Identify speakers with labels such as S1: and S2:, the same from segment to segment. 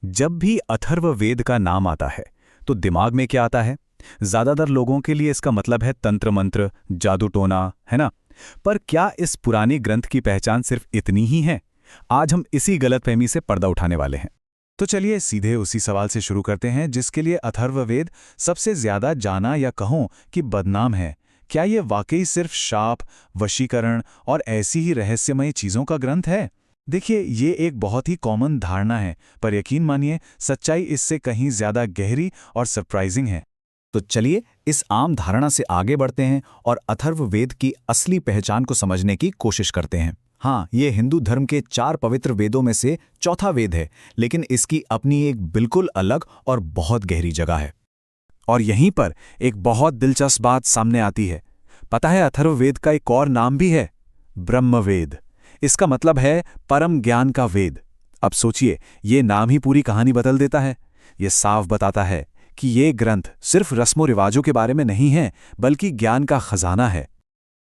S1: जब भी अथर्ववेद का नाम आता है तो दिमाग में क्या आता है? ज्यादातर लोगों के लिए इसका मतलब है तंत्र मंत्र, जादू टोना, है ना? पर क्या इस पुरानी ग्रंथ की पहचान सिर्फ इतनी ही है? आज हम इसी गलतफहमी से पर्दा उठाने वाले हैं। तो चलिए सीधे उसी सवाल से शुरू करते हैं जिसके लिए अथर्ववेद सबसे ज्यादा जाना या कहूं कि बदनाम है। क्या ये वाकई सिर्फ शाप, वशीकरण और ऐसी ही रहस्यमयी चीजों का ग्रंथ है? देखिए, ये एक बहुत ही कॉमन धारणा है, पर यकीन मानिए सच्चाई इससे कहीं ज्यादा गहरी और सरप्राइजिंग है। तो चलिए इस आम धारणा से आगे बढ़ते हैं और अथर्ववेद की असली पहचान को समझने की कोशिश करते हैं। हाँ, ये हिंदू धर्म के 4 पवित्र वेदों में से चौथा वेद है, लेकिन इसकी अपनी एक बिल्कुल अलग और बहुत गहरी जगह है। और यहीं पर एक बहुत दिलचस्प बात सामने आती है। पता है, अथर्ववेद का एक और नाम भी है, ब्रह्मवेद। इसका मतलब है परम ज्ञान का वेद। अब सोचिए, ये नाम ही पूरी कहानी बदल देता है। ये साफ बताता है कि ये ग्रंथ सिर्फ रस्मों रिवाजों के बारे में नहीं है, बल्कि ज्ञान का खजाना है।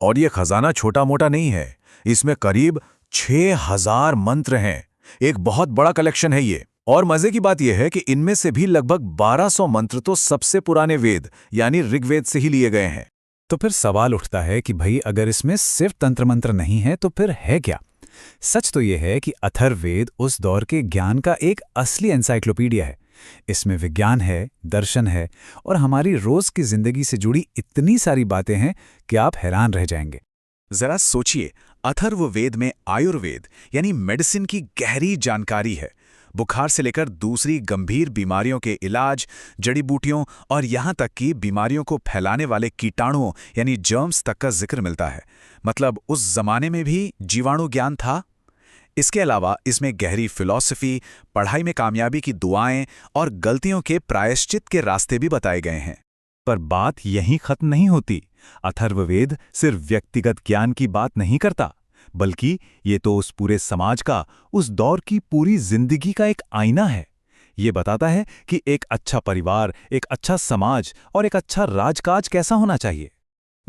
S2: और ये खजाना छोटा मोटा नहीं है, इसमें करीब 6000 मंत्र हैं। एक बहुत बड़ा कलेक्शन है ये। और मजे की बात यह है कि इनमें से भी लगभग 1200 मंत्र तो सबसे पुराने वेद यानी ऋग्वेद से ही लिए गए हैं।
S1: तो फिर सवाल उठता है कि भाई, अगर इसमें सिर्फ तंत्र मंत्र नहीं है तो फिर है क्या? सच तो यह है कि अथर्ववेद उस दौर के ज्ञान का एक असली एनसाइक्लोपीडिया है। इसमें विज्ञान है, दर्शन है और हमारी रोज की जिंदगी से जुड़ी इतनी सारी बातें हैं कि आप हैरान रह जाएंगे।
S2: जरा सोचिए, अथर्ववेद में आयुर्वेद यानी मेडिसिन की गहरी जानकारी है। बुखार से लेकर दूसरी गंभीर बीमारियों के इलाज, जड़ी बूटियों और यहाँ तक कि बीमारियों को फैलाने वाले कीटाणुओं यानी जर्म्स तक का जिक्र मिलता है। मतलब उस जमाने में भी जीवाणु ज्ञान था। इसके अलावा इसमें गहरी फिलॉसफी, पढ़ाई में कामयाबी की दुआएं और गलतियों के प्रायश्चित के रास्ते भी बताए गए हैं।
S1: पर बात यहीं खत्म नहीं होती। अथर्ववेद सिर्फ व्यक्तिगत ज्ञान की बात नहीं करता, बल्कि ये तो उस पूरे समाज का, उस दौर की पूरी जिंदगी का एक आईना है। ये बताता है कि एक अच्छा परिवार, एक अच्छा समाज और एक अच्छा राजकाज कैसा होना चाहिए।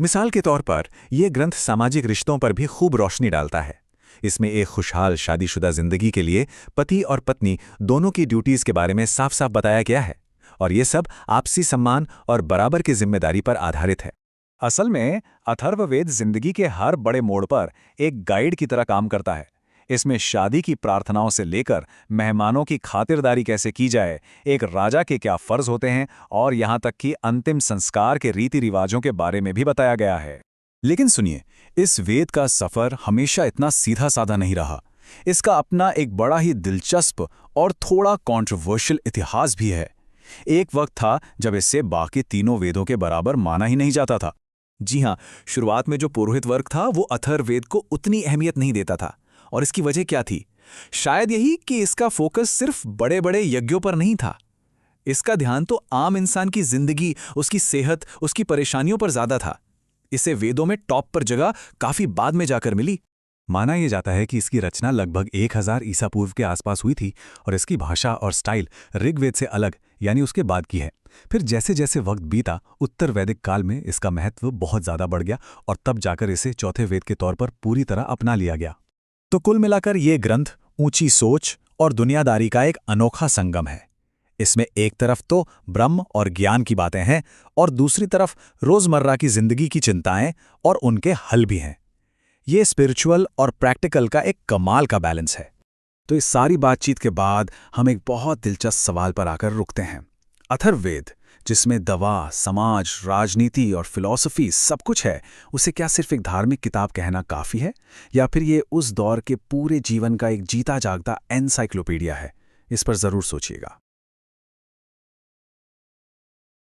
S1: मिसाल के तौर पर यह ग्रंथ सामाजिक रिश्तों पर भी खूब रोशनी डालता है। इसमें एक खुशहाल शादीशुदा जिंदगी के लिए पति और पत्नी दोनों की ड्यूटीज के बारे में साफ साफ बताया गया है। और ये सब आपसी सम्मान और बराबर की जिम्मेदारी पर आधारित है। असल में अथर्ववेद जिंदगी के हर बड़े मोड़ पर एक गाइड की तरह काम करता है। इसमें शादी की प्रार्थनाओं से लेकर मेहमानों की खातिरदारी कैसे की जाए, एक राजा के क्या फर्ज होते हैं और यहाँ तक कि अंतिम संस्कार के रीति रिवाजों के बारे में भी बताया गया है। लेकिन सुनिए, इस वेद का सफर हमेशा इतना सीधा साधा नहीं रहा। इसका अपना एक बड़ा ही दिलचस्प और थोड़ा कॉन्ट्रोवर्शियल इतिहास भी है। एक वक्त था जब इसे बाकी तीनों वेदों के बराबर माना ही नहीं जाता था। जी हाँ, शुरुआत में जो पुरोहित वर्ग था वो अथर्ववेद को उतनी अहमियत नहीं देता था। और इसकी वजह क्या थी? शायद यही कि इसका फोकस सिर्फ बड़े बड़े यज्ञों पर नहीं था। इसका ध्यान तो आम इंसान की जिंदगी, उसकी सेहत, उसकी परेशानियों पर ज्यादा था। इसे वेदों में टॉप पर जगह काफी बाद में जाकर मिली। माना यह जाता है कि इसकी रचना लगभग 1000 ईसा पूर्व के आसपास हुई थी और इसकी भाषा और स्टाइल ऋग्वेद से अलग यानी उसके बाद की है। फिर जैसे जैसे वक्त बीता, उत्तर वैदिक काल में इसका महत्व बहुत ज्यादा बढ़ गया और तब जाकर इसे चौथे वेद के तौर पर पूरी तरह अपना लिया गया। तो कुल मिलाकर ये ग्रंथ ऊंची सोच और दुनियादारी का एक अनोखा संगम है। इसमें एक तरफ तो ब्रह्म और ज्ञान की बातें हैं और दूसरी तरफ रोजमर्रा की जिंदगी की चिंताएं और उनके हल भी हैं। ये स्पिरिचुअल और प्रैक्टिकल का एक कमाल का बैलेंस है। तो इस सारी बातचीत के बाद हम एक बहुत दिलचस्प सवाल पर आकर रुकते हैं। अथर्ववेद, जिसमें दवा, समाज, राजनीति और फिलॉसफी सब कुछ है, उसे क्या सिर्फ एक धार्मिक किताब कहना काफी है, या फिर ये उस दौर के पूरे जीवन का एक जीता जागता एनसाइक्लोपीडिया है? इस पर जरूर सोचिएगा।